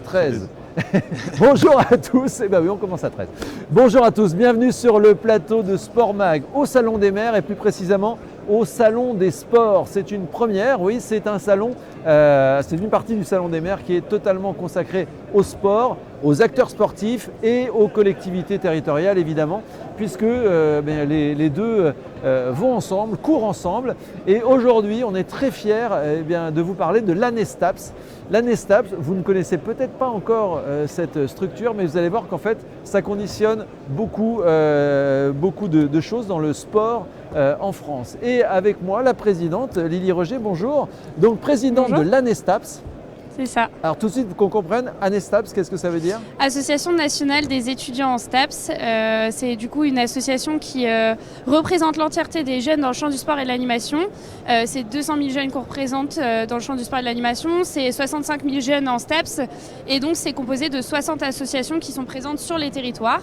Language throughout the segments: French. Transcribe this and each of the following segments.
13. Bonjour à tous, et oui, on commence à 13. Bonjour à tous, bienvenue sur le plateau de Sport Mag au Salon des Maires et plus précisément au Salon des Sports. C'est une première, oui, c'est un salon, c'est une partie du Salon des Maires qui est totalement consacrée au sport, aux acteurs sportifs et aux collectivités territoriales évidemment, puisque les deux vont ensemble, courent ensemble. Et aujourd'hui, on est très fiers de vous parler de l'ANESTAPS. L'ANESTAPS, vous ne connaissez peut-être pas encore cette structure, mais vous allez voir qu'en fait, ça conditionne beaucoup de choses dans le sport en France. Et avec moi, la présidente Lily Roger, bonjour. Donc présidente Bonjour. de l'ANESTAPS. C'est ça. Alors tout de suite, qu'on comprenne, ANESTAPS, qu'est-ce que ça veut dire? Association nationale des étudiants en STAPS. C'est du coup une association qui représente l'entièreté des jeunes dans le champ du sport et de l'animation. C'est 200 000 jeunes qu'on représente dans le champ du sport et de l'animation. C'est 65 000 jeunes en STAPS. Et donc c'est composé de 60 associations qui sont présentes sur les territoires.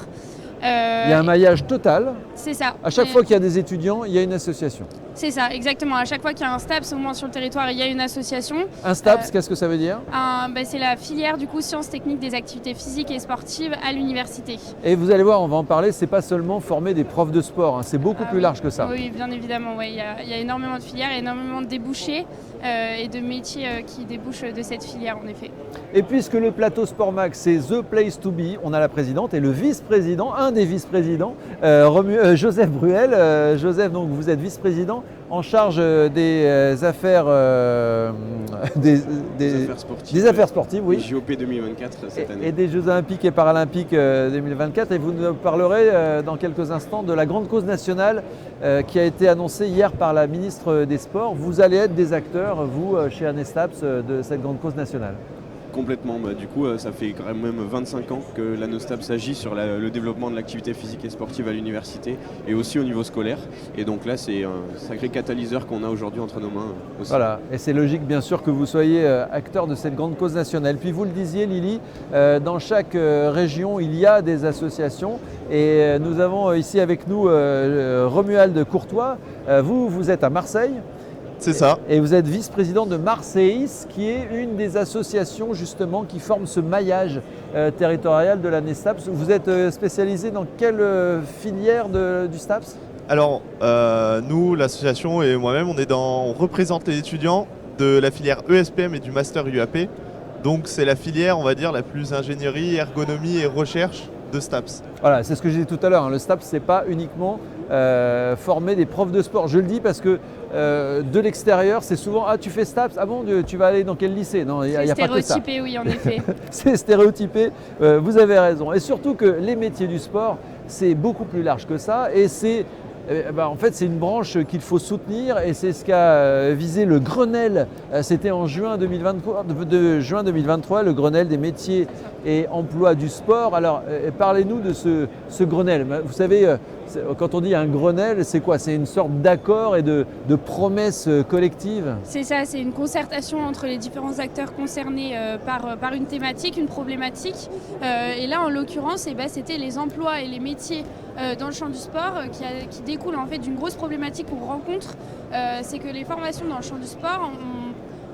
Il y a un maillage total. C'est ça. À chaque fois qu'il y a des étudiants, il y a une association. C'est ça, exactement. À chaque fois qu'il y a un STAPS, au moins sur le territoire, il y a une association. Un STAPS, qu'est-ce que ça veut dire? C'est la filière du coup sciences techniques des activités physiques et sportives à l'université. Et vous allez voir, on va en parler, c'est pas seulement former des profs de sport, hein, c'est beaucoup plus large que ça. Oui, bien évidemment. Ouais. Il y a énormément de filières, énormément de débouchés et de métiers qui débouchent de cette filière en effet. Et puisque le plateau Sport Mag, c'est The Place to Be, on a la présidente et le vice-président, un des vice-présidents, Joseph Bruel. Joseph, donc vous êtes vice-président en charge des affaires, des affaires sportives, oui. JOP 2024 cette année. Et des Jeux Olympiques et Paralympiques 2024. Et vous nous parlerez dans quelques instants de la grande cause nationale qui a été annoncée hier par la ministre des Sports. Vous allez être des acteurs, vous, chez ANESTAPS, de cette grande cause nationale. Complètement. Du coup, ça fait quand même 25 ans que l'ANESTAPS agit sur le développement de l'activité physique et sportive à l'université et aussi au niveau scolaire. Et donc là, c'est un sacré catalyseur qu'on a aujourd'hui entre nos mains aussi. Voilà, et c'est logique bien sûr que vous soyez acteur de cette grande cause nationale. Puis vous le disiez Lily, dans chaque région il y a des associations et nous avons ici avec nous Romuald Courtois. Vous êtes à Marseille. C'est ça. Et vous êtes vice-président de Marseillis, qui est une des associations justement qui forment ce maillage territorial de l'ANESTAPS. Vous êtes spécialisé dans quelle filière du STAPS? Alors, nous, l'association et moi-même, on représente les étudiants de la filière ESPM et du Master UAP. Donc, c'est la filière, on va dire, la plus ingénierie, ergonomie et recherche de STAPS. Voilà, c'est ce que j'ai dit tout à l'heure. Hein. Le STAPS, ce n'est pas uniquement former des profs de sport. Je le dis parce que de l'extérieur, c'est souvent « Ah, tu fais STAPS? Ah bon, tu vas aller dans quel lycée ?» Non, il n'y a pas que ça. C'est stéréotypé, oui, en effet. C'est stéréotypé, vous avez raison. Et surtout que les métiers du sport, c'est beaucoup plus large que ça. Et c'est en fait, c'est une branche qu'il faut soutenir et c'est ce qu'a visé le Grenelle. C'était en juin 2023, le Grenelle des métiers et emplois du sport. Alors, parlez-nous de ce Grenelle. Vous savez, quand on dit un Grenelle, c'est quoi? C'est une sorte d'accord et de promesses collectives? C'est ça, c'est une concertation entre les différents acteurs concernés par une thématique, une problématique. Et là, en l'occurrence, c'était les emplois et les métiers dans le champ du sport qui découlent en fait d'une grosse problématique qu'on rencontre. C'est que les formations dans le champ du sport,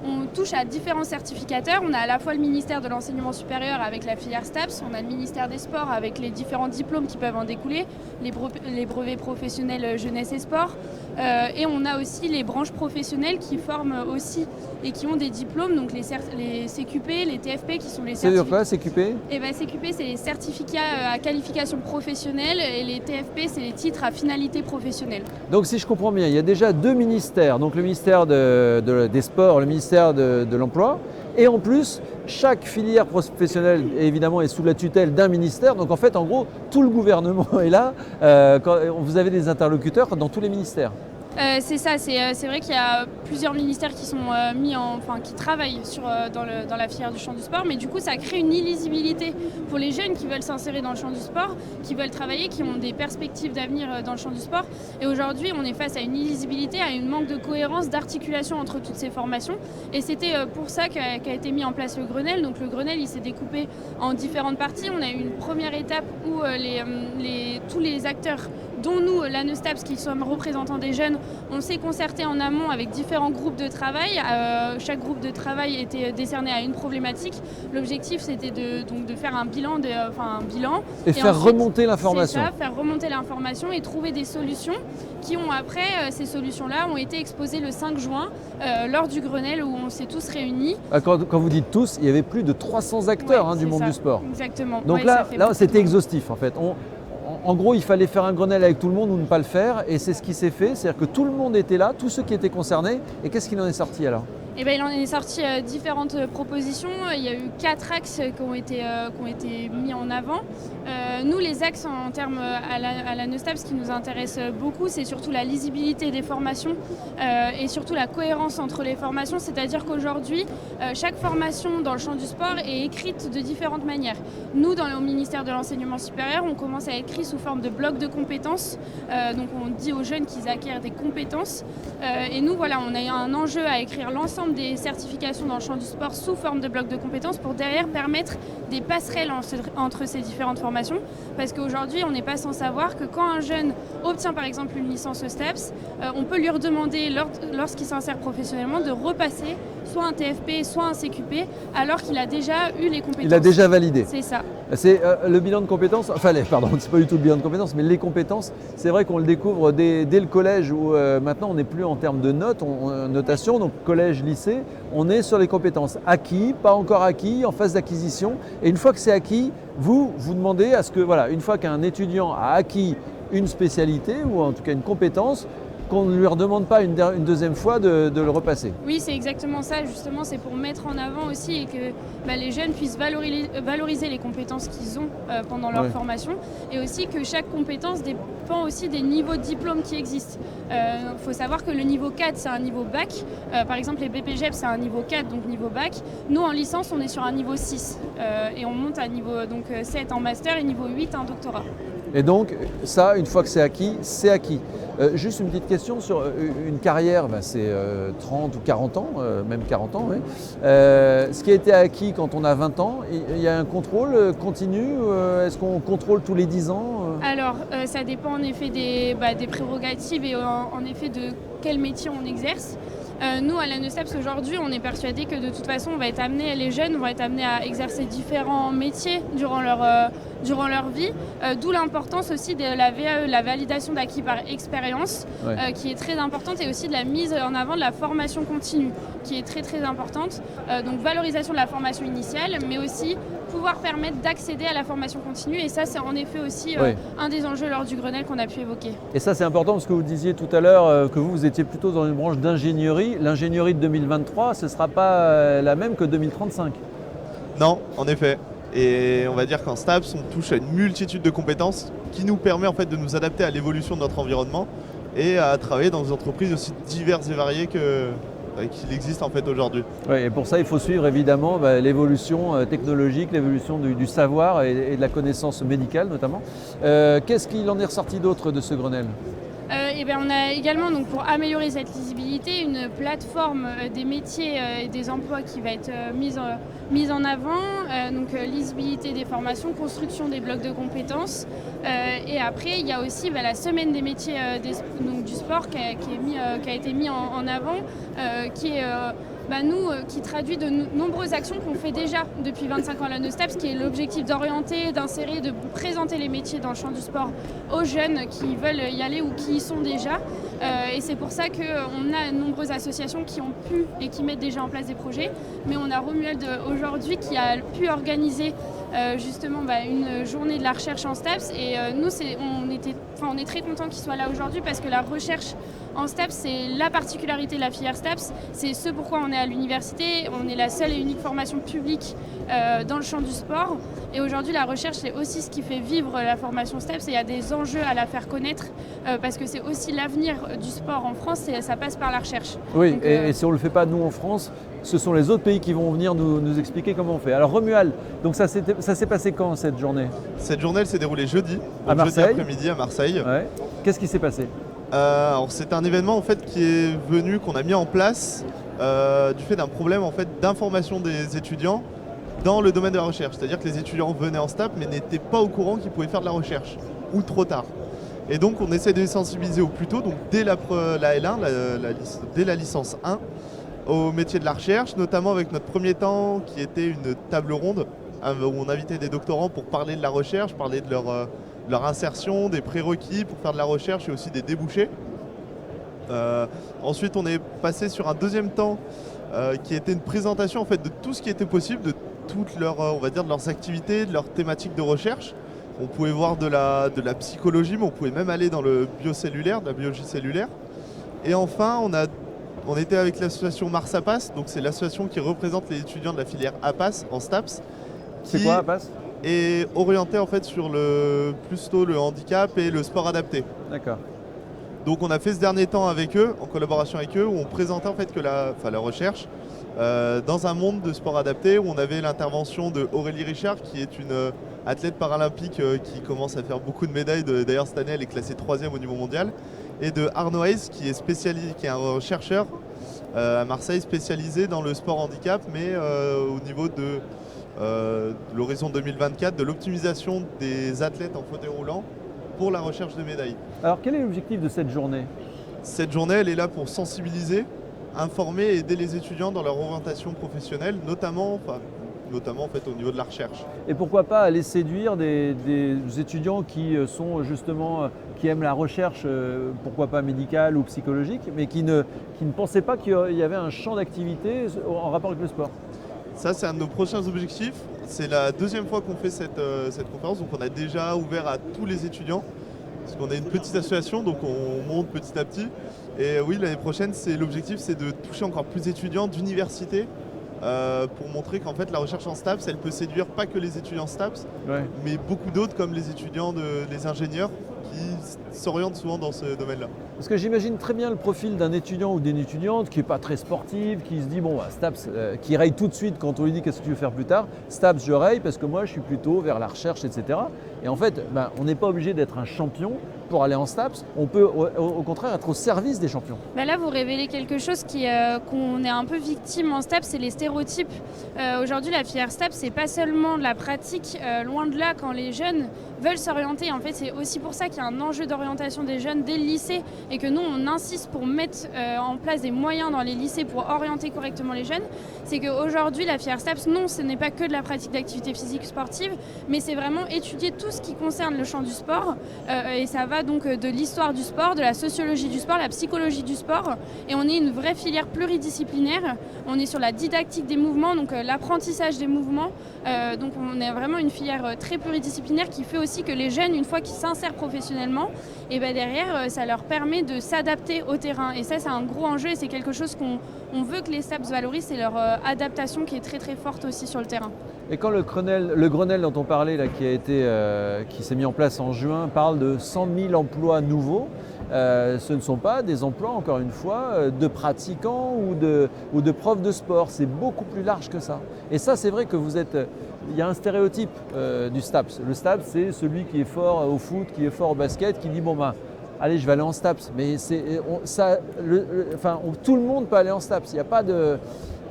on touche à différents certificateurs. On a à la fois le ministère de l'enseignement supérieur avec la filière STAPS, on a le ministère des sports avec les différents diplômes qui peuvent en découler, les brevets professionnels jeunesse et sport, et on a aussi les branches professionnelles qui forment aussi et qui ont des diplômes, donc les CQP, les TFP qui sont les certificats. C'est quoi CQP? CQP, c'est les certificats à qualification professionnelle et les TFP, c'est les titres à finalité professionnelle. Donc si je comprends bien, il y a déjà deux ministères, donc le ministère des Sports, le ministère de l'Emploi, et en plus, chaque filière professionnelle évidemment est sous la tutelle d'un ministère, donc en fait en gros tout le gouvernement est là, vous avez des interlocuteurs dans tous les ministères. C'est ça, c'est vrai qu'il y a plusieurs ministères qui sont qui travaillent dans la filière du champ du sport, mais du coup ça crée une illisibilité pour les jeunes qui veulent s'insérer dans le champ du sport, qui veulent travailler, qui ont des perspectives d'avenir dans le champ du sport. Et aujourd'hui on est face à une illisibilité, à une manque de cohérence, d'articulation entre toutes ces formations. Et c'était pour ça qu'a été mis en place le Grenelle. Donc le Grenelle il s'est découpé en différentes parties. On a eu une première étape où tous les acteurs dont nous, l'ANESTAPS, qui sommes représentants des jeunes, on s'est concerté en amont avec différents groupes de travail. Chaque groupe de travail était décerné à une problématique. L'objectif, c'était de faire un bilan. Et faire ensuite, remonter l'information. C'est ça, faire remonter l'information et trouver des solutions qui ont après, ces solutions-là ont été exposées le 5 juin lors du Grenelle où on s'est tous réunis. Quand vous dites tous, il y avait plus de 300 acteurs Ouais, du monde ça, du sport. Exactement. Donc Ouais, là c'était beaucoup. exhaustif en fait. En gros, il fallait faire un Grenelle avec tout le monde ou ne pas le faire, et c'est ce qui s'est fait, c'est-à-dire que tout le monde était là, tous ceux qui étaient concernés, et qu'est-ce qu'il en est sorti alors ? Eh ben, il en est sorti différentes propositions. Il y a eu 4 axes qui ont été mis en avant. Nous, les axes en termes à la NESTAP, ce qui nous intéresse beaucoup, c'est surtout la lisibilité des formations et surtout la cohérence entre les formations. C'est-à-dire qu'aujourd'hui, chaque formation dans le champ du sport est écrite de différentes manières. Nous, au ministère de l'Enseignement supérieur, on commence à écrire sous forme de blocs de compétences. Donc on dit aux jeunes qu'ils acquièrent des compétences. Et nous, voilà, on a un enjeu à écrire l'ensemble des certifications dans le champ du sport sous forme de blocs de compétences pour derrière permettre des passerelles entre ces différentes formations. Parce qu'aujourd'hui, on n'est pas sans savoir que quand un jeune obtient par exemple une licence STAPS, on peut lui redemander lorsqu'il s'insère professionnellement de repasser soit un TFP, soit un CQP, alors qu'il a déjà eu les compétences. Il a déjà validé. C'est ça. C'est le bilan de compétences, pardon, c'est pas du tout le bilan de compétences, mais les compétences, c'est vrai qu'on le découvre dès le collège où maintenant on n'est plus en termes de notes, notation, donc collège, lycée, on est sur les compétences acquis, pas encore acquis, en phase d'acquisition. Et une fois que c'est acquis, vous demandez à ce que, voilà, une fois qu'un étudiant a acquis une spécialité ou en tout cas une compétence, qu'on ne lui redemande pas une deuxième fois de le repasser. Oui, c'est exactement ça, justement, c'est pour mettre en avant aussi et que les jeunes puissent valoriser les compétences qu'ils ont pendant leur formation et aussi que chaque compétence dépend aussi des niveaux de diplôme qui existent. Il faut savoir que le niveau 4, c'est un niveau bac. Par exemple, les BPGEP, c'est un niveau 4, donc niveau bac. Nous, en licence, on est sur un niveau 6 et on monte à niveau 7 en master et niveau 8 en doctorat. Et donc, ça, une fois que c'est acquis, c'est acquis. Juste une petite question sur une carrière, c'est 30 ou 40 ans, même 40 ans. Oui. Ce qui a été acquis quand on a 20 ans, il y a un contrôle continu. Est-ce qu'on contrôle tous les 10 ans Alors, ça dépend en effet des prérogatives et en effet de quel métier on exerce. Nous, à l'ANESTAPS, aujourd'hui, on est persuadés que de toute façon, les jeunes vont être amenés à exercer différents métiers durant leur vie, d'où l'importance aussi de la VAE, la validation d'acquis par expérience, qui est très importante, et aussi de la mise en avant de la formation continue, qui est très très importante. Donc valorisation de la formation initiale, mais aussi pouvoir permettre d'accéder à la formation continue, et ça c'est en effet aussi un des enjeux lors du Grenelle qu'on a pu évoquer. Et ça c'est important parce que vous disiez tout à l'heure que vous étiez plutôt dans une branche d'ingénierie. L'ingénierie de 2023, ce ne sera pas la même que 2035. Non, en effet. Et on va dire qu'en STAPS, on touche à une multitude de compétences qui nous permet en fait de nous adapter à l'évolution de notre environnement et à travailler dans des entreprises aussi diverses et variées qu'il existe en fait aujourd'hui. Oui, et pour ça, il faut suivre évidemment l'évolution technologique, l'évolution du savoir et de la connaissance médicale notamment. Qu'est-ce qu'il en est ressorti d'autre de ce Grenelle ? On a également, donc, pour améliorer cette lisibilité, une plateforme des métiers et des emplois qui va être mise en avant. Donc lisibilité des formations, construction des blocs de compétences. Et après, il y a aussi la semaine des métiers du sport qui a été mis en avant, qui est qui traduit de nombreuses actions qu'on fait déjà depuis 25 ans à l'ANESTAPS, qui est l'objectif d'orienter, d'insérer, de présenter les métiers dans le champ du sport aux jeunes qui veulent y aller ou qui y sont déjà. Et c'est pour ça qu'on a de nombreuses associations qui ont pu et qui mettent déjà en place des projets. Mais on a Romuald aujourd'hui qui a pu organiser justement une journée de la recherche en STAPS. Et nous, on est très contents qu'il soit là aujourd'hui parce que la recherche en STAPS, c'est la particularité de la filière STAPS. C'est ce pourquoi on est à l'université. On est la seule et unique formation publique dans le champ du sport. Et aujourd'hui, la recherche, c'est aussi ce qui fait vivre la formation STAPS. Et il y a des enjeux à la faire connaître parce que c'est aussi l'avenir du sport en France et ça passe par la recherche. Oui, donc, et si on ne le fait pas nous en France, ce sont les autres pays qui vont venir nous expliquer comment on fait. Alors Romuald, donc ça s'est passé quand cette journée ? Cette journée, elle s'est déroulée jeudi, à Marseille. Jeudi après-midi à Marseille. Ouais. Qu'est-ce qui s'est passé ? Alors c'est un événement en fait qui est venu, qu'on a mis en place du fait d'un problème en fait d'information des étudiants dans le domaine de la recherche. C'est-à-dire que les étudiants venaient en STAPS mais n'étaient pas au courant qu'ils pouvaient faire de la recherche ou trop tard. Et donc on essaie de les sensibiliser au plus tôt, donc dès la L1, dès la licence 1, au métier de la recherche, notamment avec notre premier temps qui était une table ronde où on invitait des doctorants pour parler de la recherche, parler de leur insertion, des prérequis pour faire de la recherche et aussi des débouchés. Ensuite on est passé sur un deuxième temps qui était une présentation en fait, de tout ce qui était possible, de toutes on va dire, de leurs activités, de leurs thématiques de recherche. On pouvait voir de la psychologie, mais on pouvait même aller dans le biocellulaire, de la biologie cellulaire. Et enfin, on était avec l'association Mars APAS, donc c'est l'association qui représente les étudiants de la filière APAS en STAPS. C'est quoi APAS? Est orienté en fait sur plutôt le handicap et le sport adapté. D'accord. Donc on a fait ce dernier temps avec eux, en collaboration avec eux, où on présentait en fait que la recherche dans un monde de sport adapté, où on avait l'intervention de Aurélie Richard, qui est une athlète paralympique qui commence à faire beaucoup de médailles. D'ailleurs cette année elle est classée 3e au niveau mondial. Et de Arnaud Hayes qui est un chercheur à Marseille spécialisé dans le sport handicap, mais au niveau de l'horizon 2024, de l'optimisation des athlètes en fauteuil roulant pour la recherche de médailles. Alors quel est l'objectif de cette journée? Cette journée elle est là pour sensibiliser, informer et aider les étudiants dans leur orientation professionnelle, notamment en fait, au niveau de la recherche. Et pourquoi pas aller séduire des étudiants qui sont justement, qui aiment la recherche, pourquoi pas médicale ou psychologique, mais qui ne pensaient pas qu'il y avait un champ d'activité en rapport avec le sport. Ça, c'est un de nos prochains objectifs. C'est la deuxième fois qu'on fait cette conférence, donc on a déjà ouvert à tous les étudiants, parce qu'on est une petite association, donc on monte petit à petit. Et oui, l'année prochaine, l'objectif, c'est de toucher encore plus d'étudiants d'université, pour montrer qu'en fait la recherche en STAPS, elle peut séduire pas que les étudiants STAPS, mais beaucoup d'autres comme les étudiants, les ingénieurs qui s'orientent souvent dans ce domaine-là. Parce que j'imagine très bien le profil d'un étudiant ou d'une étudiante qui n'est pas très sportive, qui se dit bon STAPS, qui raye tout de suite quand on lui dit qu'est-ce que tu veux faire plus tard. STAPS je raye parce que moi je suis plutôt vers la recherche, etc. Et en fait, on n'est pas obligé d'être un champion pour aller en STAPS, on peut au contraire être au service des champions. Là, vous révélez quelque chose qu'on est un peu victime en STAPS, c'est les stéréotypes. Aujourd'hui, la filière STAPS, c'est pas seulement de la pratique, loin de là, quand les jeunes veulent s'orienter. En fait, c'est aussi pour ça qu'il y a un enjeu d'orientation des jeunes dès le lycée et que nous, on insiste pour mettre en place des moyens dans les lycées pour orienter correctement les jeunes. C'est qu'aujourd'hui, la filière STAPS, non, ce n'est pas que de la pratique d'activité physique sportive, mais c'est vraiment étudier tout ce qui concerne le champ du sport et ça va donc de l'histoire du sport, de la sociologie du sport, la psychologie du sport, et on est une vraie filière pluridisciplinaire. On est sur la didactique des mouvements, donc l'apprentissage des mouvements, donc on est vraiment une filière très pluridisciplinaire qui fait aussi que les jeunes, une fois qu'ils s'insèrent professionnellement, et derrière ça leur permet de s'adapter au terrain, et ça c'est un gros enjeu et c'est quelque chose qu'on veut que les STAPS valorisent, c'est leur adaptation qui est très très forte aussi sur le terrain. Et quand le Grenelle dont on parlait, là, qui s'est mis en place en juin, parle de 100 000 emplois nouveaux, ce ne sont pas des emplois, encore une fois, de pratiquants ou de profs de sport. C'est beaucoup plus large que ça. Et ça, c'est vrai que il y a un stéréotype du STAPS. Le STAPS, c'est celui qui est fort au foot, qui est fort au basket, qui dit bon allez, je vais aller en STAPS. Mais tout le monde peut aller en STAPS. Il n'y a pas de...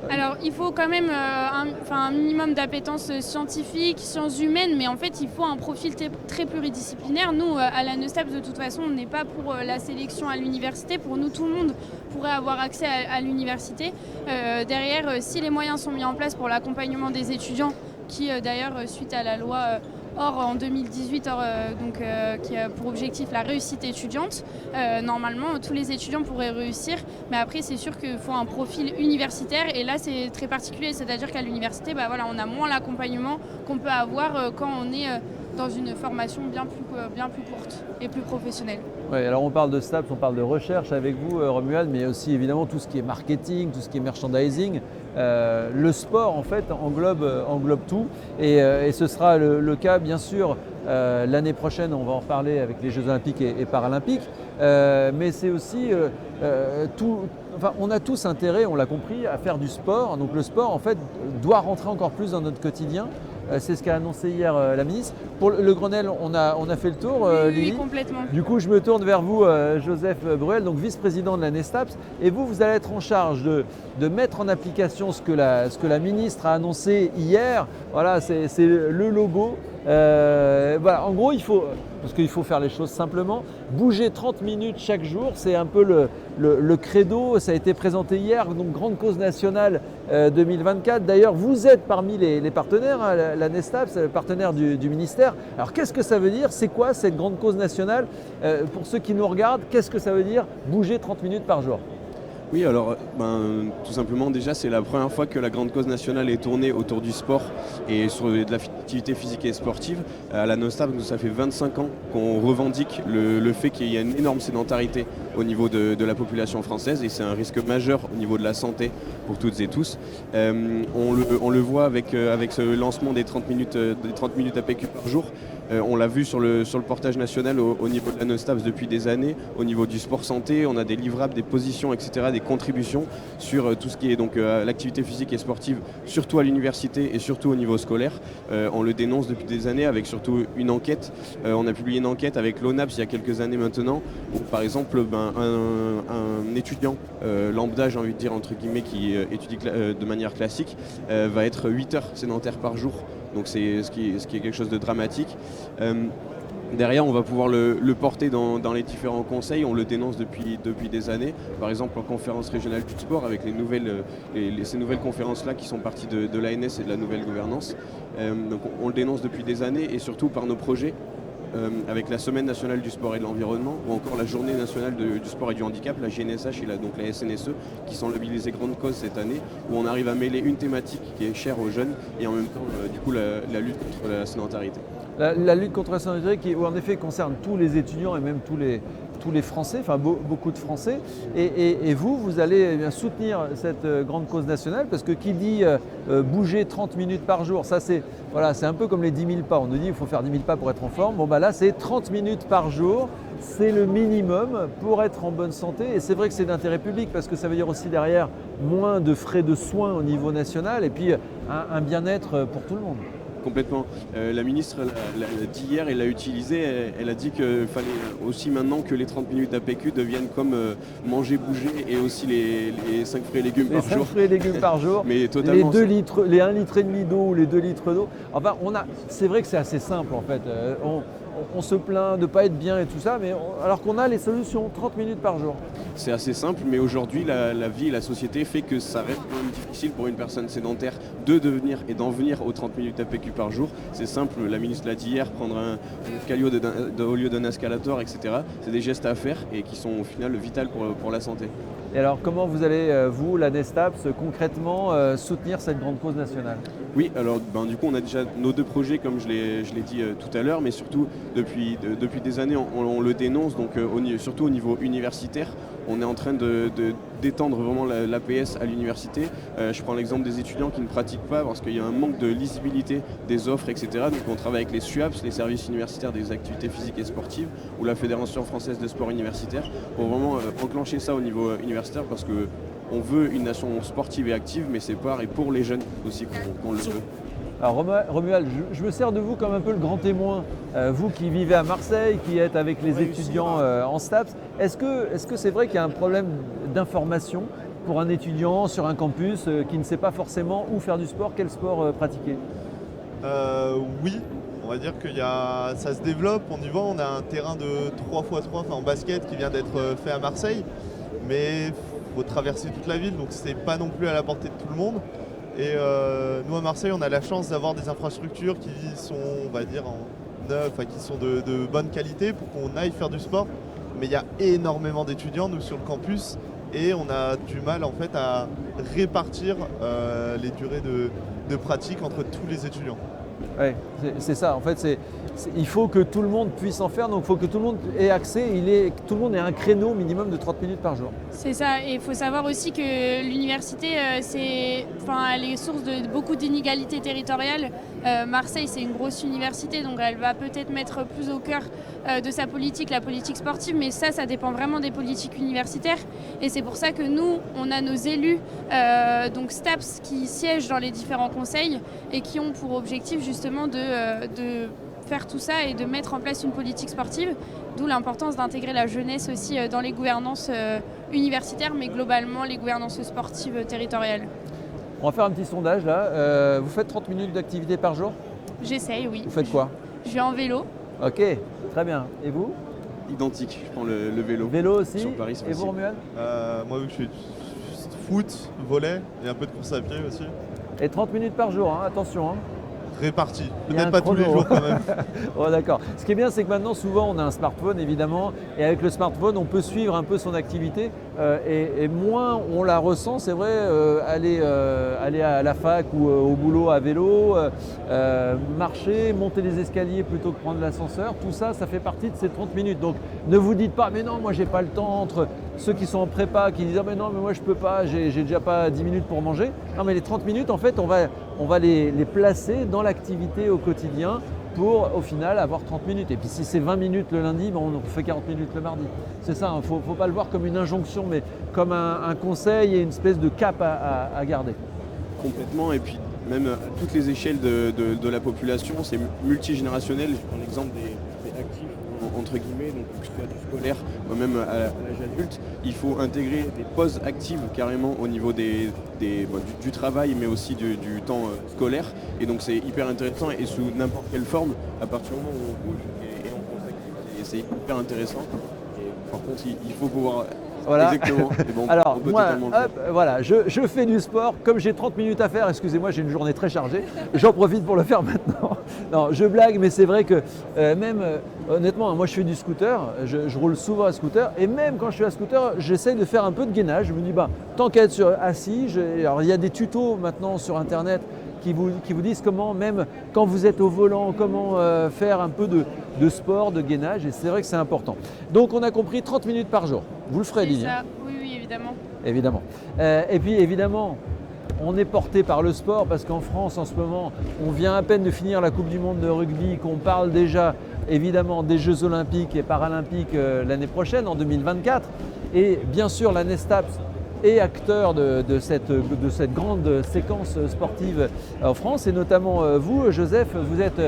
Alors, il faut quand même un minimum d'appétence scientifique, sciences humaines, mais en fait, il faut un profil très pluridisciplinaire. Nous, à la NESTAPS, de toute façon, on n'est pas pour la sélection à l'université. Pour nous, tout le monde pourrait avoir accès à l'université. Derrière, si les moyens sont mis en place pour l'accompagnement des étudiants, qui d'ailleurs, suite à la loi en 2018, qui a pour objectif la réussite étudiante. Normalement, tous les étudiants pourraient réussir, mais après, c'est sûr qu'il faut un profil universitaire, et là, c'est très particulier, c'est-à-dire qu'à l'université, on a moins l'accompagnement qu'on peut avoir quand on est dans une formation bien plus courte et plus professionnelle. Oui, alors on parle de STAPS, on parle de recherche avec vous, Romuald, mais aussi évidemment tout ce qui est marketing, tout ce qui est merchandising. Le sport en fait englobe tout, et ce sera le cas bien sûr l'année prochaine, on va en reparler avec les Jeux Olympiques et Paralympiques, mais c'est aussi on a tous intérêt, on l'a compris, à faire du sport. Donc le sport en fait doit rentrer encore plus dans notre quotidien. C'est ce qu'a annoncé hier la ministre. Pour le Grenelle, on a fait le tour, Lily. Oui, complètement. Du coup, je me tourne vers vous, Joseph Bruel, donc vice-président de la NESTAPS. Et vous allez être en charge de mettre en application ce que la ministre a annoncé hier. Voilà, c'est le logo. En gros, parce qu'il faut faire les choses simplement. Bouger 30 minutes chaque jour, c'est un peu le credo. Ça a été présenté hier, donc grande cause nationale 2024. D'ailleurs, vous êtes parmi les partenaires, hein, la Nestaps, le partenaire du ministère. Alors qu'est-ce que ça veut dire? C'est quoi cette grande cause nationale? Pour ceux qui nous regardent, qu'est-ce que ça veut dire bouger 30 minutes par jour? Oui, alors tout simplement déjà c'est la première fois que la grande cause nationale est tournée autour du sport et sur de l'activité physique et sportive. À la Nostab, ça fait 25 ans qu'on revendique le fait qu'il y a une énorme sédentarité au niveau de la population française et c'est un risque majeur au niveau de la santé pour toutes et tous. On le voit avec ce lancement des 30 minutes APQ par jour. On l'a vu sur le portage national au niveau de la Nostab depuis des années, au niveau du sport santé, on a des livrables, des positions, etc., des contributions sur tout ce qui est donc l'activité physique et sportive, surtout à l'université et surtout au niveau scolaire. On le dénonce depuis des années avec surtout une enquête. On a publié une enquête avec l'ONAPS il y a quelques années maintenant, où par exemple un étudiant lambda, j'ai envie de dire entre guillemets, qui étudie de manière classique, va être 8 heures sédentaire par jour. Donc c'est ce qui est quelque chose de dramatique. Derrière, on va pouvoir le porter dans les différents conseils. On le dénonce depuis des années. Par exemple, en conférence régionale du sport, avec ces nouvelles conférences-là qui sont parties de l'ANS et de la nouvelle gouvernance. Donc on le dénonce depuis des années et surtout par nos projets. Avec la Semaine nationale du sport et de l'environnement ou encore la Journée nationale du sport et du handicap, la GNSH et donc la SNSE, qui sont labellisées grandes causes cette année, où on arrive à mêler une thématique qui est chère aux jeunes et en même temps du coup la lutte contre la sédentarité. La lutte contre la sédentarité qui en effet concerne tous les étudiants et même tous les Français, enfin beaucoup de Français. Et vous allez bien soutenir cette grande cause nationale parce que qui dit bouger 30 minutes par jour, ça c'est un peu comme les 10 000 pas. On nous dit qu'il faut faire 10 000 pas pour être en forme. Bon bah là c'est 30 minutes par jour, c'est le minimum pour être en bonne santé. Et c'est vrai que c'est d'intérêt public parce que ça veut dire aussi derrière moins de frais de soins au niveau national et puis un bien-être pour tout le monde. Complètement. La ministre l'a dit hier, elle l'a utilisé, elle a dit qu'il fallait aussi maintenant que les 30 minutes APQ deviennent comme manger, bouger et aussi les 5 fruits et légumes par jour. Les 5 fruits et légumes par jour, mais totalement, les 2 litres, les 1,5 litre d'eau ou les 2 litres d'eau. Enfin, c'est vrai que c'est assez simple en fait. On se plaint de ne pas être bien et tout ça, mais alors qu'on a les solutions, 30 minutes par jour. C'est assez simple, mais aujourd'hui, la vie et la société fait que ça reste quand même difficile pour une personne sédentaire de devenir et d'en venir aux 30 minutes APQ par jour. C'est simple, la ministre l'a dit hier, prendre un escalier au lieu d'un escalator, etc. C'est des gestes à faire et qui sont au final vitaux pour la santé. Et alors, comment vous allez, vous, la Nestaps, concrètement soutenir cette grande cause nationale? Oui, alors du coup, on a déjà nos 2 projets, comme je l'ai dit tout à l'heure, mais surtout, depuis des années, on le dénonce, donc surtout au niveau universitaire. On est en train d'étendre vraiment l'APS à l'université. Je prends l'exemple des étudiants qui ne pratiquent pas parce qu'il y a un manque de lisibilité des offres, etc. Donc on travaille avec les SUAPS, les services universitaires des activités physiques et sportives, ou la Fédération française de sport universitaire, pour vraiment enclencher ça au niveau universitaire parce que on veut une nation sportive et active, mais c'est par et pour les jeunes aussi qu'on le veut. Alors Romuald, je me sers de vous comme un peu le grand témoin, vous qui vivez à Marseille, qui êtes avec les étudiants en STAPS. Est-ce que c'est vrai qu'il y a un problème d'information pour un étudiant sur un campus qui ne sait pas forcément où faire du sport, quel sport pratiquer? Oui, on va dire que ça se développe, on y va, on a un terrain de 3x3 en basket qui vient d'être fait à Marseille, mais il faut traverser toute la ville, donc c'est pas non plus à la portée de tout le monde. Et nous à Marseille, on a la chance d'avoir des infrastructures qui sont, on va dire, en neuf, qui sont de bonne qualité pour qu'on aille faire du sport. Mais il y a énormément d'étudiants, nous, sur le campus, et on a du mal en fait à répartir les durées de pratique entre tous les étudiants. Oui, c'est ça. En fait, il faut que tout le monde puisse en faire, donc il faut que tout le monde ait accès, tout le monde ait un créneau minimum de 30 minutes par jour. C'est ça, et il faut savoir aussi que l'université, elle est source de beaucoup d'inégalités territoriales. Marseille, c'est une grosse université, donc elle va peut-être mettre plus au cœur de sa politique, la politique sportive, mais ça dépend vraiment des politiques universitaires. Et c'est pour ça que nous, on a nos élus, donc STAPS, qui siègent dans les différents conseils et qui ont pour objectif justement de faire tout ça et de mettre en place une politique sportive, d'où l'importance d'intégrer la jeunesse aussi dans les gouvernances universitaires, mais globalement les gouvernances sportives territoriales. On va faire un petit sondage là. Vous faites 30 minutes d'activité par jour? J'essaye, oui. Vous faites quoi? Je vais en vélo. Ok, très bien. Et vous? Identique, je prends le vélo. Vélo aussi? Sur Paris, c'est Et vous, possible. Romuald? Moi, vu que je fais foot, volley et un peu de course à pied aussi. Et 30 minutes par jour, hein, attention. Hein. Réparti. Il y a un Peut-être pas tous les chrono. jours quand même. Oh, d'accord. Ce qui est bien, c'est que maintenant, souvent, on a un smartphone, évidemment, et avec le smartphone, on peut suivre un peu son activité, et moins on la ressent, c'est vrai, aller à la fac ou au boulot à vélo, marcher, monter les escaliers plutôt que prendre l'ascenseur, tout ça, ça fait partie de ces 30 minutes. Donc, ne vous dites pas, mais non, moi, j'ai pas le temps, entre ceux qui sont en prépa, qui disent, ah, mais non, mais moi, je peux pas, j'ai déjà pas 10 minutes pour manger. Non, mais les 30 minutes, en fait, on va les placer dans l'activité au quotidien pour au final avoir 30 minutes. Et puis si c'est 20 minutes le lundi, on fait 40 minutes le mardi. C'est ça, il ne faut pas le voir comme une injonction, mais comme un conseil et une espèce de cap à garder. Complètement, et puis même à toutes les échelles de la population, c'est multigénérationnel. Je prends l'exemple des actifs, entre guillemets, donc que ce soit du scolaire ou même à l'âge adulte. Il faut intégrer des pauses actives carrément au niveau du travail, mais aussi du temps scolaire. Et donc c'est hyper intéressant, et sous n'importe quelle forme, à partir du moment où on bouge et on pense actif, c'est hyper intéressant. Et par contre, il faut pouvoir... Voilà. Exactement. Et bon, Alors on peut moi, totalement le faire. voilà, je fais du sport. Comme j'ai 30 minutes à faire, excusez-moi, j'ai une journée très chargée, j'en profite pour le faire maintenant. Non, je blague, mais c'est vrai que honnêtement, moi je fais du scooter, je roule souvent à scooter, et même quand je suis à scooter, j'essaye de faire un peu de gainage. Je me dis, tant qu'à être assis, alors il y a des tutos maintenant sur internet qui vous disent comment, même quand vous êtes au volant, comment faire un peu de sport, de gainage, et c'est vrai que c'est important. Donc on a compris 30 minutes par jour. Vous le ferez, C'est Lily? ça, oui, évidemment. Évidemment. Et puis évidemment, on est porté par le sport parce qu'en France en ce moment, on vient à peine de finir la Coupe du Monde de rugby, qu'on parle déjà évidemment des Jeux Olympiques et Paralympiques l'année prochaine, en 2024. Et bien sûr, la Nestaps est acteur de cette grande séquence sportive en France, et notamment vous, Joseph, vous êtes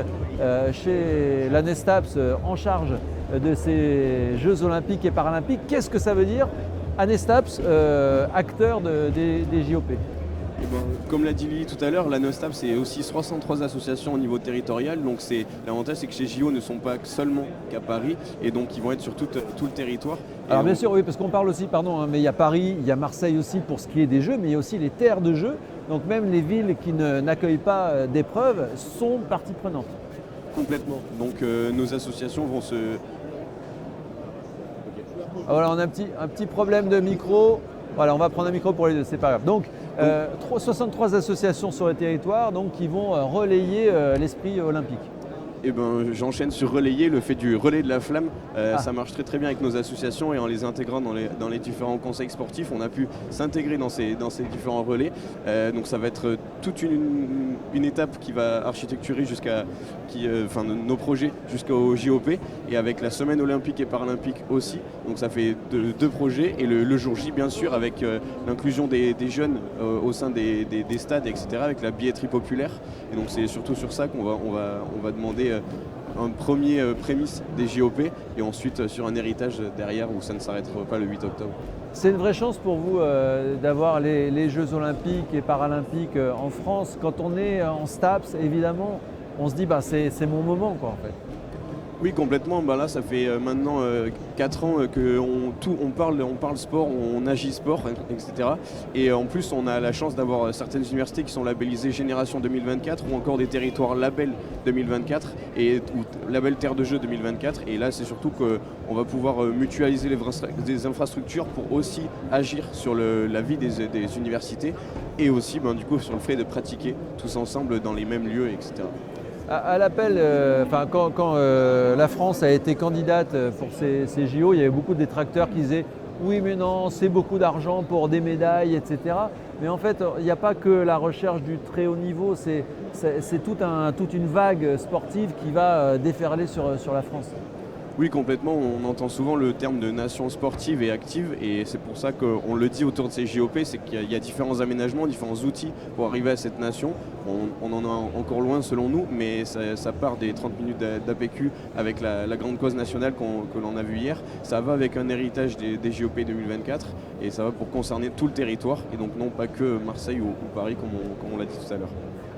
chez la Nestaps en charge de ces Jeux Olympiques et Paralympiques. Qu'est-ce que ça veut dire, Nestaps, acteur des JOP? Eh ben, comme l'a dit Lily tout à l'heure, la NOSTAP c'est aussi 63 associations au niveau territorial, donc l'avantage c'est que ces JO ne sont pas seulement qu'à Paris, et donc ils vont être sur tout le territoire. Alors bien sûr, oui, parce qu'on parle aussi, pardon, mais il y a Paris, il y a Marseille aussi pour ce qui est des Jeux, mais il y a aussi les terres de Jeux, donc même les villes qui n'accueillent pas d'épreuves sont partie prenante. Complètement, donc nos associations vont se... Voilà, on a un petit problème de micro. Voilà, on va prendre un micro pour les deux, c'est pas grave. Donc, 63 associations sur le territoire, donc, qui vont relayer l'esprit olympique. Eh ben, j'enchaîne sur relayer, le fait du relais de la flamme. Ça marche très très bien avec nos associations, et en les intégrant dans les différents conseils sportifs, on a pu s'intégrer dans ces différents relais. Donc ça va être toute une étape qui va architecturer nos projets jusqu'au JOP, et avec la semaine olympique et paralympique aussi. Donc ça fait deux projets, et le jour J bien sûr avec l'inclusion des jeunes au sein des stades, etc., avec la billetterie populaire. Et donc c'est surtout sur ça qu'on va demander un premier prémisse des JOP, et ensuite sur un héritage derrière où ça ne s'arrêtera pas le 8 octobre. C'est une vraie chance pour vous d'avoir les Jeux Olympiques et Paralympiques en France. Quand on est en STAPS, évidemment, on se dit c'est mon moment, quoi, en fait. Oui, complètement. Là, ça fait maintenant 4 ans qu'on parle sport, on agit sport, etc. Et en plus, on a la chance d'avoir certaines universités qui sont labellisées Génération 2024, ou encore des territoires label 2024 ou label Terre de Jeux 2024. Et là, c'est surtout qu'on va pouvoir mutualiser les infrastructures pour aussi agir sur la vie des universités, et aussi du coup sur le fait de pratiquer tous ensemble dans les mêmes lieux, etc. À l'appel, quand la France a été candidate pour ces JO, il y avait beaucoup de détracteurs qui disaient « oui mais non, c'est beaucoup d'argent pour des médailles, etc. » Mais en fait, il n'y a pas que la recherche du très haut niveau, c'est toute une vague sportive qui va déferler sur la France. Oui, complètement. On entend souvent le terme de nation sportive et active, et c'est pour ça qu'on le dit autour de ces JOP, c'est qu'il y a différents aménagements, différents outils pour arriver à cette nation. On en est encore loin selon nous, mais ça part des 30 minutes d'APQ avec la grande cause nationale que l'on a vue hier. Ça va avec un héritage des JOP 2024, et ça va pour concerner tout le territoire, et donc non pas que Marseille ou Paris comme on l'a dit tout à l'heure.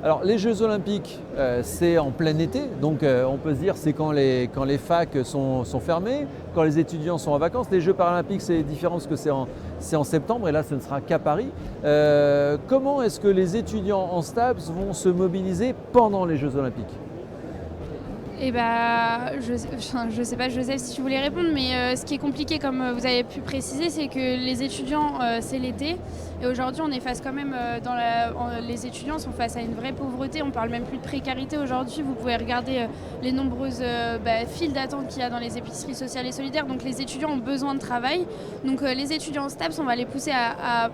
Alors les Jeux Olympiques, c'est en plein été, donc on peut se dire c'est quand les facs sont fermés, quand les étudiants sont en vacances. Les Jeux Paralympiques, c'est différent parce que c'est en septembre et là ce ne sera qu'à Paris. Comment est-ce que les étudiants en STAPS vont se mobiliser pendant les Jeux Olympiques? Eh ben, je sais pas, Joseph, si tu voulais répondre, mais ce qui est compliqué, comme vous avez pu préciser, c'est que les étudiants, c'est l'été. Et aujourd'hui, on est face quand même, les étudiants sont face à une vraie pauvreté. On parle même plus de précarité aujourd'hui. Vous pouvez regarder les nombreuses files d'attente qu'il y a dans les épiceries sociales et solidaires. Donc les étudiants ont besoin de travail. Donc les étudiants en STAPS, on va les pousser à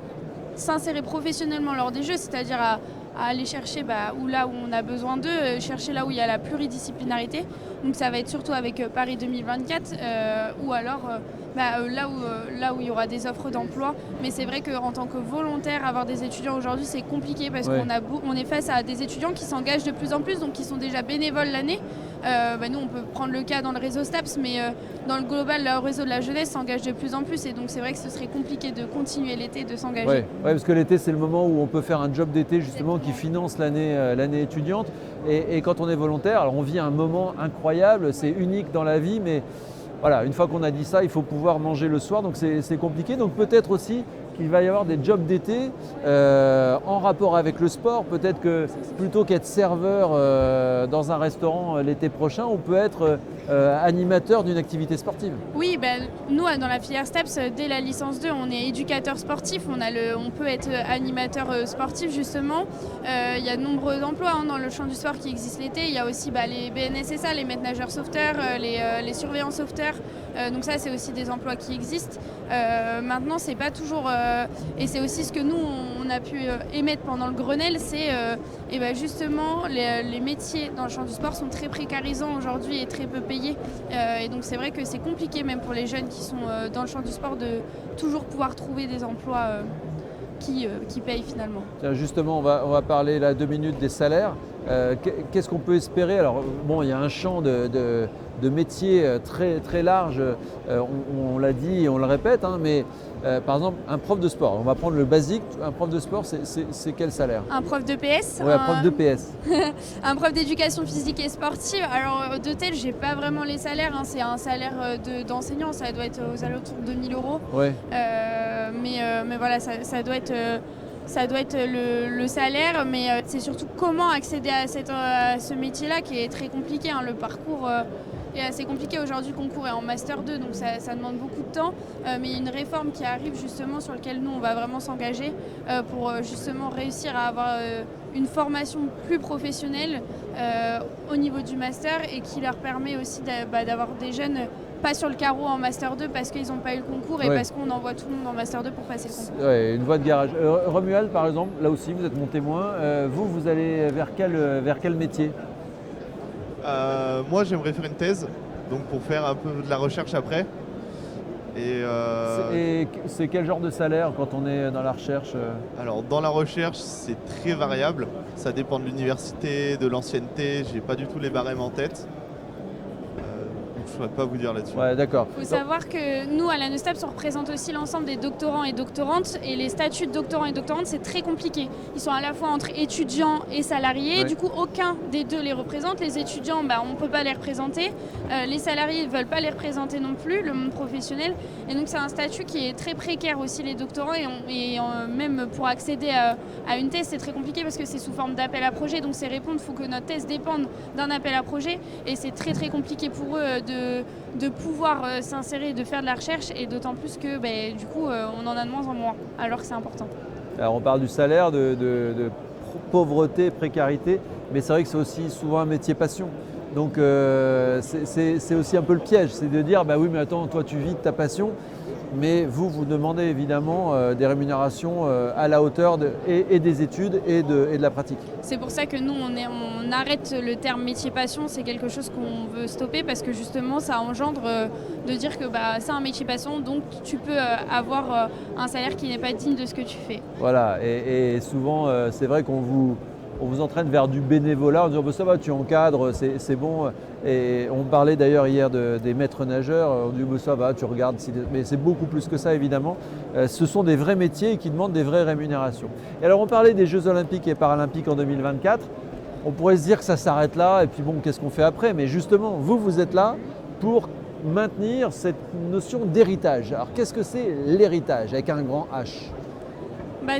s'insérer professionnellement lors des Jeux, c'est-à-dire à aller chercher là où on a besoin d'eux, chercher là où il y a la pluridisciplinarité. Donc ça va être surtout avec Paris 2024 ou alors là où il y aura des offres d'emploi. Mais c'est vrai qu'en tant que volontaire, avoir des étudiants aujourd'hui, c'est compliqué parce qu'on est face à des étudiants qui s'engagent de plus en plus, donc qui sont déjà bénévoles l'année. Nous, on peut prendre le cas dans le réseau STAPS, mais dans le global, le réseau de la jeunesse s'engage de plus en plus. Et donc c'est vrai que ce serait compliqué de continuer l'été, de s'engager. Oui, parce que l'été, c'est le moment où on peut faire un job d'été justement qui finance l'année étudiante. Et quand on est volontaire, alors on vit un moment incroyable, c'est unique dans la vie, mais voilà, une fois qu'on a dit ça, il faut pouvoir manger le soir, donc c'est compliqué. Donc peut-être aussi qu'il va y avoir des jobs d'été en rapport avec le sport. Peut-être que plutôt qu'être serveur dans un restaurant l'été prochain, on peut être animateur d'une activité sportive. Oui, nous, dans la filière STAPS, dès la licence 2, on est éducateur sportif. On peut être animateur sportif, justement. Il y a de nombreux emplois dans le champ du sport qui existent l'été. Il y a aussi les BNSSA, les maîtres nageurs sauveteurs, les surveillants sauveteurs. Donc ça, c'est aussi des emplois qui existent. Maintenant, c'est pas toujours... et c'est aussi ce que nous, on a pu émettre pendant le Grenelle, c'est justement les métiers dans le champ du sport sont très précarisants aujourd'hui et très peu payés. Et donc c'est vrai que c'est compliqué même pour les jeunes qui sont dans le champ du sport de toujours pouvoir trouver des emplois qui payent finalement. Tiens, justement, on va parler là 2 minutes des salaires. Qu'est-ce qu'on peut espérer? Alors bon, il y a un champ de métiers très, très large, on l'a dit et on le répète, mais par exemple un prof de sport, on va prendre le basique, un prof de sport c'est quel salaire? Un prof de PS? Oui, un prof de PS. Un prof d'éducation physique et sportive, alors de tel j'ai pas vraiment les salaires, c'est un salaire d'enseignant, ça doit être aux alentours de 1 000 €. Ouais. Mais voilà, ça doit être... Ça doit être le salaire, mais c'est surtout comment accéder à ce métier-là qui est très compliqué. Le parcours est assez compliqué. Aujourd'hui, le concours est en Master 2, donc ça demande beaucoup de temps. Mais il y a une réforme qui arrive justement sur laquelle nous, on va vraiment s'engager pour justement réussir à avoir une formation plus professionnelle au niveau du Master et qui leur permet aussi d'avoir des jeunes pas sur le carreau en Master 2 parce qu'ils n'ont pas eu le concours et parce qu'on envoie tout le monde en Master 2 pour passer le concours. Ouais, une voie de garage. Romuald, par exemple, là aussi, vous êtes mon témoin. Vous allez vers quel métier? Moi, j'aimerais faire une thèse, donc pour faire un peu de la recherche après. Et c'est quel genre de salaire quand on est dans la recherche? Alors, dans la recherche, c'est très variable. Ça dépend de l'université, de l'ancienneté. J'ai pas du tout les barèmes en tête. Je ne pourrais pas vous dire là-dessus. Ouais, d'accord. Il faut savoir que nous, à l'ANESTAPS, on représente aussi l'ensemble des doctorants et doctorantes. Et les statuts de doctorants et doctorantes, c'est très compliqué. Ils sont à la fois entre étudiants et salariés. Ouais. Du coup, aucun des deux les représente. Les étudiants, on ne peut pas les représenter. Les salariés ne veulent pas les représenter non plus, le monde professionnel. Et donc, c'est un statut qui est très précaire aussi, les doctorants. Et même pour accéder à une thèse, c'est très compliqué parce que c'est sous forme d'appel à projet. Donc, c'est répondre, il faut que notre thèse dépende d'un appel à projet. Et c'est très, très compliqué pour eux de pouvoir s'insérer, de faire de la recherche et d'autant plus que du coup on en a de moins en moins alors que c'est important. Alors on parle du salaire, de pauvreté, précarité, mais c'est vrai que c'est aussi souvent un métier passion. Donc c'est aussi un peu le piège, c'est de dire oui mais attends, toi tu vis de ta passion, mais vous demandez évidemment des rémunérations à la hauteur et des études et de la pratique. C'est pour ça que nous on arrête le terme métier passion, c'est quelque chose qu'on veut stopper parce que justement ça engendre de dire que c'est un métier passion, donc tu peux avoir un salaire qui n'est pas digne de ce que tu fais. Voilà, et souvent c'est vrai qu'on on vous entraîne vers du bénévolat en disant bah, ça va, tu encadres, c'est bon. Et on parlait d'ailleurs hier des maîtres nageurs, on dit bah, ça va, tu regardes, mais c'est beaucoup plus que ça évidemment. Ce sont des vrais métiers qui demandent des vraies rémunérations. Et alors on parlait des Jeux Olympiques et Paralympiques en 2024. On pourrait se dire que ça s'arrête là et puis bon, qu'est-ce qu'on fait après? Mais justement, vous êtes là pour maintenir cette notion d'héritage. Alors qu'est-ce que c'est l'héritage avec un grand H?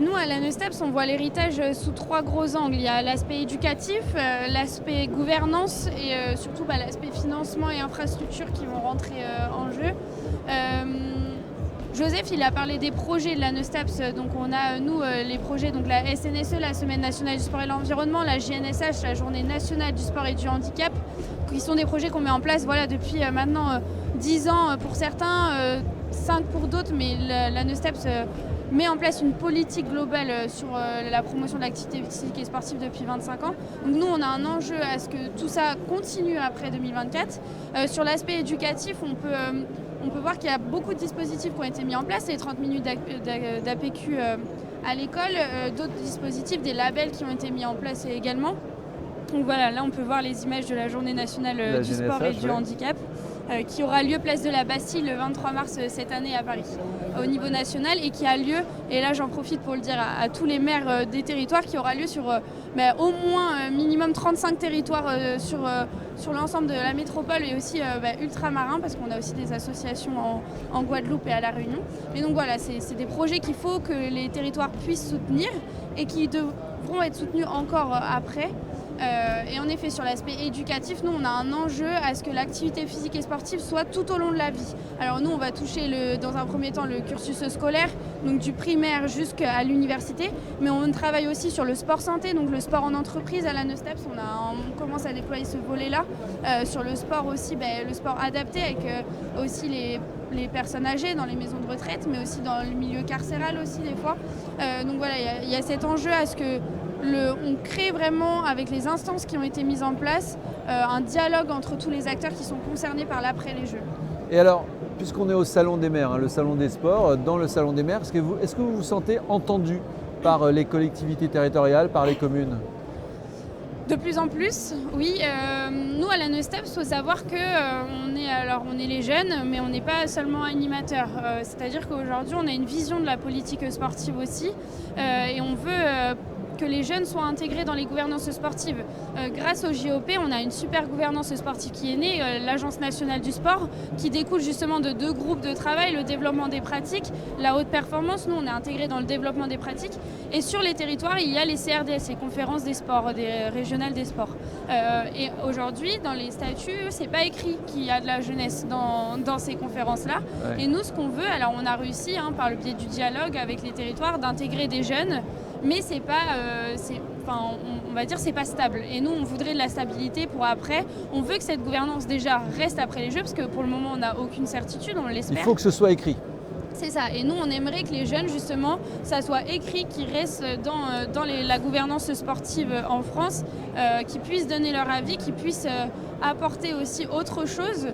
Nous, à l'ANESTAPS, on voit l'héritage sous 3 gros angles. Il y a l'aspect éducatif, l'aspect gouvernance et surtout l'aspect financement et infrastructure qui vont rentrer en jeu. Joseph, il a parlé des projets de l'ANESTAPS. Donc on a, nous, les projets, donc la SNSE, la Semaine nationale du sport et de l'environnement, la JNSH, la Journée nationale du sport et du handicap, qui sont des projets qu'on met en place depuis maintenant 10 ans pour certains, 5 pour d'autres, mais l'ANESTAPS met en place une politique globale sur la promotion de l'activité physique et sportive depuis 25 ans. Donc nous, on a un enjeu à ce que tout ça continue après 2024. Sur l'aspect éducatif, on peut voir qu'il y a beaucoup de dispositifs qui ont été mis en place, les 30 minutes d'APQ à l'école, d'autres dispositifs, des labels qui ont été mis en place également. Donc voilà, là on peut voir les images de la Journée nationale du sport et du handicap qui aura lieu place de la Bastille le 23 mars cette année à Paris au niveau national et qui a lieu, et là j'en profite pour le dire à tous les maires des territoires, qui aura lieu sur au moins minimum 35 territoires sur l'ensemble de la métropole et aussi ultramarins, parce qu'on a aussi des associations en Guadeloupe et à La Réunion. Et donc voilà, c'est des projets qu'il faut que les territoires puissent soutenir et qui devront être soutenus encore après. Et en effet, sur l'aspect éducatif, nous on a un enjeu à ce que l'activité physique et sportive soit tout au long de la vie. Alors nous on va toucher dans un premier temps le cursus scolaire, donc du primaire jusqu'à l'université, mais on travaille aussi sur le sport santé, donc le sport en entreprise à l'ANESTAPS, on commence à déployer ce volet-là, sur le sport aussi, le sport adapté avec aussi les personnes âgées dans les maisons de retraite, mais aussi dans le milieu carcéral aussi des fois. Donc voilà, il y a cet enjeu à ce que on crée vraiment avec les instances qui ont été mises en place un dialogue entre tous les acteurs qui sont concernés par l'après les Jeux. Et alors, puisqu'on est au Salon des maires, le Salon des sports, dans le Salon des maires, est-ce que vous vous sentez entendu par les collectivités territoriales, par les communes? De plus en plus, oui. Nous, à l'ANESTAPS, il faut savoir qu'on est les jeunes, mais on n'est pas seulement animateurs. C'est-à-dire qu'aujourd'hui, on a une vision de la politique sportive aussi, et on veut que les jeunes soient intégrés dans les gouvernances sportives. Grâce au JOP, on a une super gouvernance sportive qui est née, l'Agence nationale du sport, qui découle justement de 2 groupes de travail, le développement des pratiques, la haute performance. Nous, on est intégrés dans le développement des pratiques. Et sur les territoires, il y a les CRDS, les conférences des sports, des régionales des sports. Et aujourd'hui, dans les statuts, c'est pas écrit qu'il y a de la jeunesse dans ces conférences-là. Ouais. Et nous, ce qu'on veut, alors on a réussi par le biais du dialogue avec les territoires d'intégrer des jeunes, mais c'est pas, on va dire, c'est pas stable. Et nous, on voudrait de la stabilité pour après. On veut que cette gouvernance déjà reste après les Jeux, parce que pour le moment, on n'a aucune certitude, on l'espère. Il faut que ce soit écrit. C'est ça. Et nous, on aimerait que les jeunes, justement, ça soit écrit, qu'ils restent dans la gouvernance sportive en France, qu'ils puissent donner leur avis, qu'ils puissent apporter aussi autre chose.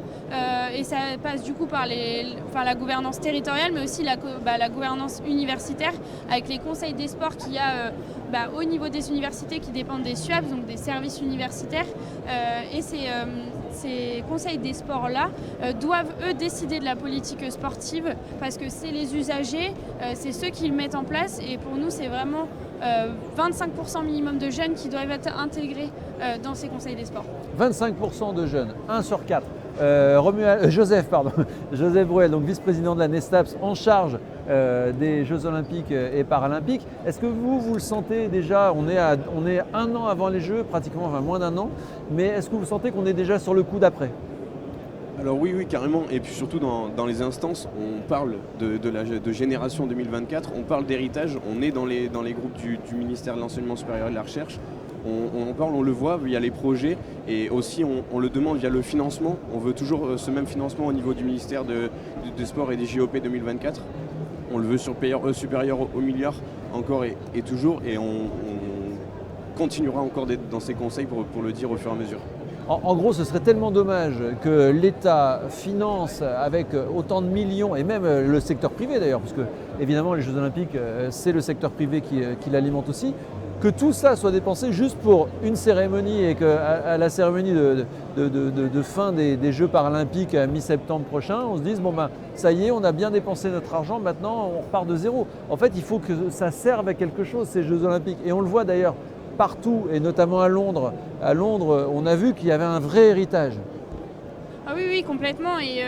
Et ça passe du coup par la gouvernance territoriale, mais aussi la gouvernance universitaire, avec les conseils des sports qu'il y a au niveau des universités qui dépendent des SUAPS, donc des services universitaires. Et ces conseils des sports-là doivent, eux, décider de la politique sportive, parce que c'est les usagers, c'est ceux qui le mettent en place. Et pour nous, c'est vraiment 25% minimum de jeunes qui doivent être intégrés dans ces conseils des sports. 25% de jeunes, 1 sur 4. Joseph Bruel, donc vice-président de la NESTAPS en charge des Jeux Olympiques et Paralympiques. Est-ce que vous le sentez déjà, on est 1 an avant les Jeux, pratiquement, moins d'1 an, mais est-ce que vous sentez qu'on est déjà sur le coup d'après? Alors oui, carrément. Et puis surtout dans les instances, on parle de génération 2024, on parle d'héritage, on est dans les groupes du ministère de l'Enseignement supérieur et de la Recherche. On en parle, on le voit via les projets, et aussi on le demande via le financement. On veut toujours ce même financement au niveau du ministère des Sports et des JOP 2024. On le veut supérieur au milliard encore et toujours, et on continuera encore d'être dans ces conseils pour le dire au fur et à mesure. En gros, ce serait tellement dommage que l'État finance avec autant de millions, et même le secteur privé d'ailleurs, parce que évidemment les Jeux Olympiques, c'est le secteur privé qui l'alimente aussi, que tout ça soit dépensé juste pour une cérémonie et qu'à la cérémonie de fin des Jeux paralympiques à mi-septembre prochain, on se dise bon ben ça y est, on a bien dépensé notre argent, maintenant on repart de zéro. En fait, il faut que ça serve à quelque chose ces Jeux olympiques. Et on le voit d'ailleurs partout, et notamment à Londres. À Londres, on a vu qu'il y avait un vrai héritage. Ah oui, oui, complètement. Et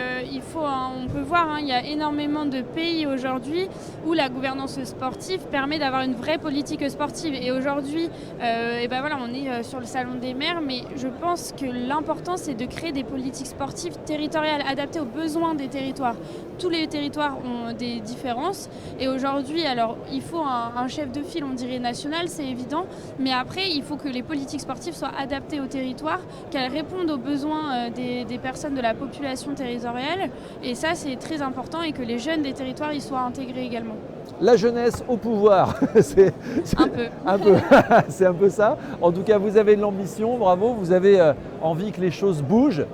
on peut voir, il y a énormément de pays aujourd'hui où la gouvernance sportive permet d'avoir une vraie politique sportive. Et aujourd'hui, on est sur le Salon des maires, mais je pense que l'important, c'est de créer des politiques sportives territoriales adaptées aux besoins des territoires. Tous les territoires ont des différences. Et aujourd'hui, alors, il faut un chef de file, on dirait national, c'est évident. Mais après, il faut que les politiques sportives soient adaptées au territoire, qu'elles répondent aux besoins des personnes de la population territoriale, et ça c'est très important, et que les jeunes des territoires y soient intégrés également. La jeunesse au pouvoir, c'est c'est un peu ça. En tout cas, vous avez de l'ambition, bravo, vous avez envie que les choses bougent.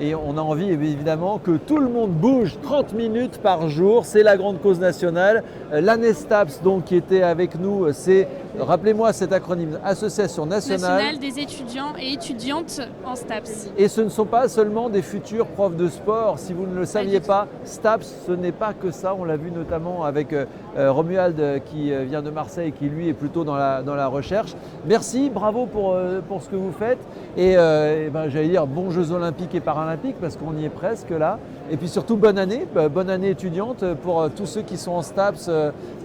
Et on a envie évidemment que tout le monde bouge 30 minutes par jour. C'est la grande cause nationale. L'ANESTAPS donc, qui était avec nous, c'est, rappelez-moi cet acronyme, Association nationale des étudiants et étudiantes en STAPS. Et ce ne sont pas seulement des futurs profs de sport. Si vous ne le saviez pas, STAPS, ce n'est pas que ça. On l'a vu notamment avec Romuald qui vient de Marseille, qui lui est plutôt dans la recherche. Merci, bravo pour ce que vous faites. Et j'allais dire bons Jeux olympiques et paralympiques parce qu'on y est presque là. Et puis surtout bonne année étudiante pour tous ceux qui sont en STAPS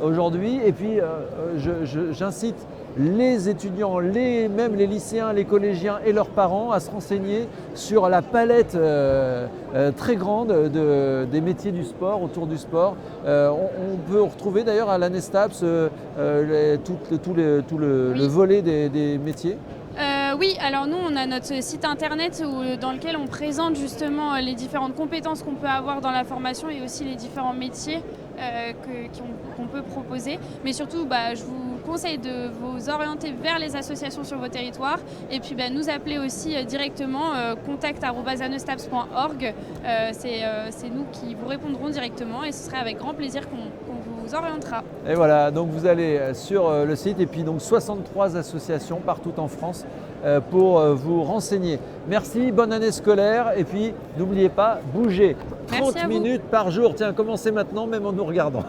aujourd'hui. Et puis j'incite les étudiants, même les lycéens, les collégiens et leurs parents à se renseigner sur la palette très grande des métiers du sport, autour du sport. On peut retrouver d'ailleurs à l'ANESTAPS tout le volet des métiers. Oui, alors nous on a notre site internet dans lequel on présente justement les différentes compétences qu'on peut avoir dans la formation et aussi les différents métiers qu'on peut proposer. Mais surtout, je vous conseille de vous orienter vers les associations sur vos territoires et puis nous appeler aussi directement contact@anestaps.org. C'est nous qui vous répondrons directement et ce serait avec grand plaisir qu'on vous orientera. Et voilà, donc vous allez sur le site et puis donc 63 associations partout en France pour vous renseigner. Merci, bonne année scolaire et puis n'oubliez pas, bougez 30 minutes par jour. Tiens, commencez maintenant même en nous regardant.